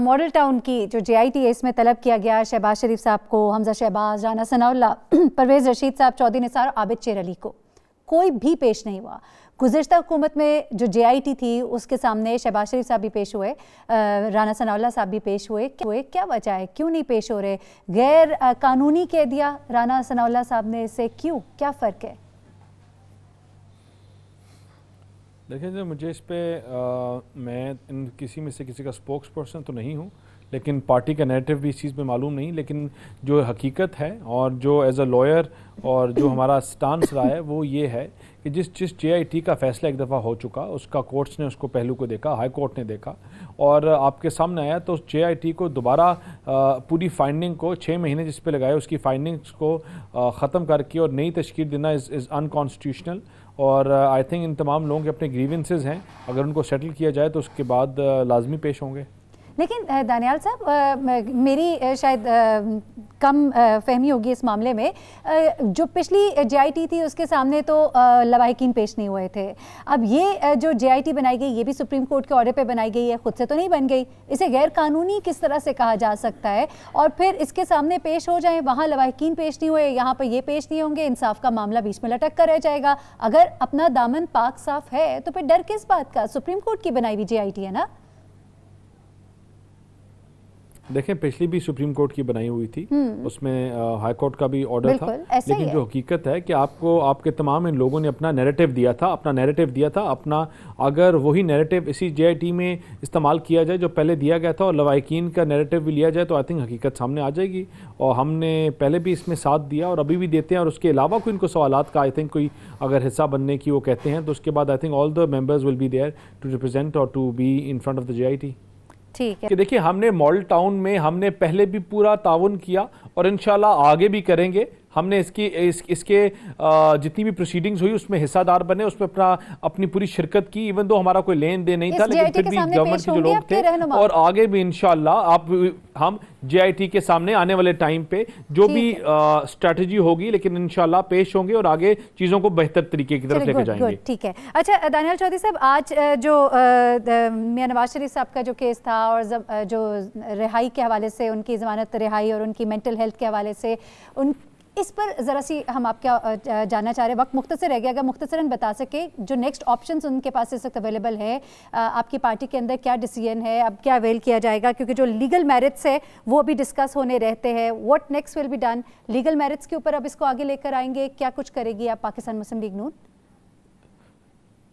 Model town की जो JIT है इसमें तलब किया गया शहबाज शरीफ साहब को, हमजा शहबाज, राना सनाउल्लाह, परवेज़ रशीद साहब, चौधरी निसार, आबिद शेर अली को कोई भी पेश नहीं हुआ। गुज़िश्ता हुकूमत में जो JIT थी उसके सामने शहबाज शरीफ साहब भी पेश हुए, राना सनाउल्लाह साहब भी पेश हुए। क्या वजह है, क्यों नहीं पेश हो रहे? गैर कानूनी कह दिया राना सनाउल्लाह साहब ने इसे, क्यों, क्या फ़र्क है? देखिए मुझे इस पर मैं किसी में से किसी का स्पोक्स पर्सन तो नहीं हूँ, लेकिन पार्टी का नैरेटिव भी इस चीज़ में मालूम नहीं। लेकिन जो हकीकत है और जो एज अ लॉयर और जो हमारा स्टांस रहा है वो ये है कि जिस JIT का फैसला एक दफ़ा हो चुका, उसका कोर्ट्स ने उसको पहलू को देखा, हाई कोर्ट ने देखा और आपके सामने आया, तो उस JIT को दोबारा पूरी फाइंडिंग को 6 महीने जिस पे लगाए उसकी फाइंडिंग्स को ख़त्म करके और नई तशकील देना इज़ अनकॉन्स्टिट्यूशनल। और आई थिंक इन तमाम लोगों के अपने ग्रीवेंसेस हैं, अगर उनको सेटल किया जाए तो उसके बाद लाजमी पेश होंगे। लेकिन दानियाल साहब, मेरी शायद कम फहमी होगी इस मामले में, जो पिछली JIT थी उसके सामने तो लवाहिकीन पेश नहीं हुए थे। अब ये जो JIT बनाई गई ये भी सुप्रीम कोर्ट के ऑर्डर पे बनाई गई है, खुद से तो नहीं बन गई। इसे गैर कानूनी किस तरह से कहा जा सकता है? और फिर इसके सामने पेश हो जाए, वहाँ लवाहिकीन पेश नहीं हुए, यहाँ पर ये पेश नहीं होंगे, इंसाफ का मामला बीच में लटक कर रह जाएगा। अगर अपना दामन पाक साफ है तो फिर डर किस बात का? सुप्रीम कोर्ट की बनाई हुई JIT है ना। देखें, पिछली भी सुप्रीम कोर्ट की बनाई हुई थी, उसमें हाई कोर्ट का भी ऑर्डर था। लेकिन जो हकीकत है कि आपको आपके तमाम इन लोगों ने अपना नैरेटिव दिया था, अपना अगर वही नैरेटिव इसी JIT में इस्तेमाल किया जाए जो पहले दिया गया था और लवाहिकीन का नैरेटिव भी लिया जाए, तो आई थिंक हकीकत सामने आ जाएगी। और हमने पहले भी इसमें साथ दिया और अभी भी देते हैं, और उसके अलावा कोई इनको सवालात का आई थिंक कोई अगर हिस्सा बनने की वो कहते हैं, तो उसके बाद I think all the members will be there to represent और to be in front of the JIT। ठीक है कि देखिए, हमने मॉडल टाउन में हमने पहले भी पूरा ताउन किया और इंशाल्लाह आगे भी करेंगे। हमने इसके जितनी भी प्रोसीडिंग्स हुई उसमें हिस्सादार बने, उसमें अपनी पूरी शिरकत की, इवन दो हमारा कोई लेन देन नहीं था, लेकिन फिर भी गवर्नमेंट के जो लोग थे और आगे भी इंशाल्लाह हम JIT के सामने आने वाले टाइम पे जो भी स्ट्रेटजी होगी, लेकिन इंशाल्लाह पेश होंगे और आगे चीज़ों को बेहतर तरीके की तरफ लेके जाएंगे। ठीक है। अच्छा दानियाल चौधरी साहब, आज जो मियां नवाज शरीफ साहब का जो केस था और जो रिहाई के हवाले से, उनकी ज़मानत रिहाई और उनकी मेंटल हेल्थ के हवाले से, इस पर ज़रा सी हम आप क्या जानना चाह रहे हैं? वक्त मुख्तसर रह गया, अगर मुख्तसरन बता सके जो नेक्स्ट ऑप्शंस उनके पास इस वक्त अवेलेबल है, आपकी पार्टी के अंदर क्या डिसीजन है, अब क्या अवेल किया जाएगा? क्योंकि जो लीगल मेरिट्स है वो भी डिस्कस होने रहते हैं। What next will be done? Legal merits के ऊपर अब इसको आगे लेकर आएंगे, क्या कुछ करेगी आप पाकिस्तान मुस्लिम लीग नून?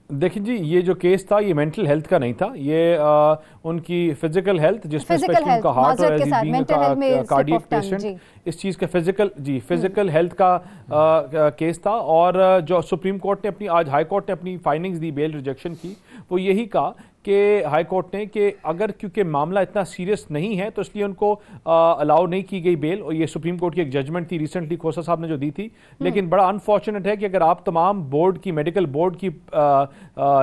देखिए जी, ये जो केस था ये मेंटल हेल्थ का नहीं था, ये उनकी फिजिकल हेल्थ, जिसमें स्पेशली उनका हार्ट और कार्डियक पेशेंट, इस चीज़ का फिजिकल हेल्थ का केस था। और जो सुप्रीम कोर्ट ने आज हाई कोर्ट ने अपनी फाइंडिंग्स दी, बेल रिजेक्शन की, वो यही कहा कि हाई कोर्ट ने कि अगर क्योंकि मामला इतना सीरियस नहीं है तो इसलिए उनको अलाउ नहीं की गई बेल। और ये सुप्रीम कोर्ट की एक जजमेंट थी रिसेंटली खोसा साहब ने जो दी थी। लेकिन बड़ा अनफॉर्चुनेट है कि अगर आप तमाम बोर्ड की, मेडिकल बोर्ड की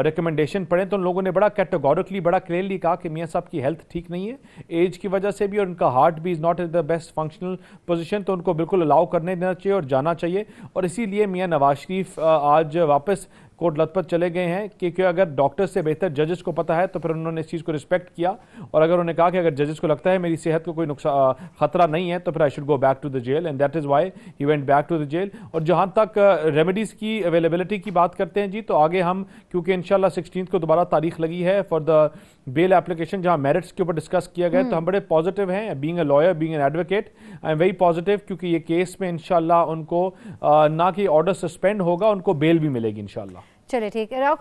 रिकमेंडेशन पढ़ें तो उन लोगों ने बड़ा कैटेगोरिकली, बड़ा क्लियरली कहा कि मियाँ साहब की हेल्थ ठीक नहीं है, एज की वजह से भी, और उनका हार्ट भी is not in the best functional position, तो उनको बिल्कुल अलाउ करने देना चाहिए और जाना चाहिए। और इसीलिए मियाँ नवाज शरीफ आज वापस कोर्ट लथपथ चले गए हैं, क्योंकि अगर डॉक्टर से बेहतर जजेस को पता है तो फिर उन्होंने इस चीज़ को रिस्पेक्ट किया। और अगर उन्होंने कहा कि अगर जजेस को लगता है मेरी सेहत को कोई नुकसान खतरा नहीं है तो फिर I should go back to the jail, and that is why he went back to the jail. और जहाँ तक रेमेडीज़ की अवेलेबिलिटी की बात करते हैं जी, तो आगे हम, क्योंकि इंशाल्लाह 16 को दोबारा तारीख लगी है फॉर द बेल एप्लीकेशन, जहाँ मेरिट्स के ऊपर डिस्कस किया गया, तो हम बड़े पॉजिटिव हैं। Being a lawyer, being an advocate, I am very positive, क्योंकि ये केस में इंशाल्लाह उनको ना कि ऑर्डर सस्पेंड होगा, उनको बेल भी मिलेगी इंशाल्लाह। चलिए ठीक है।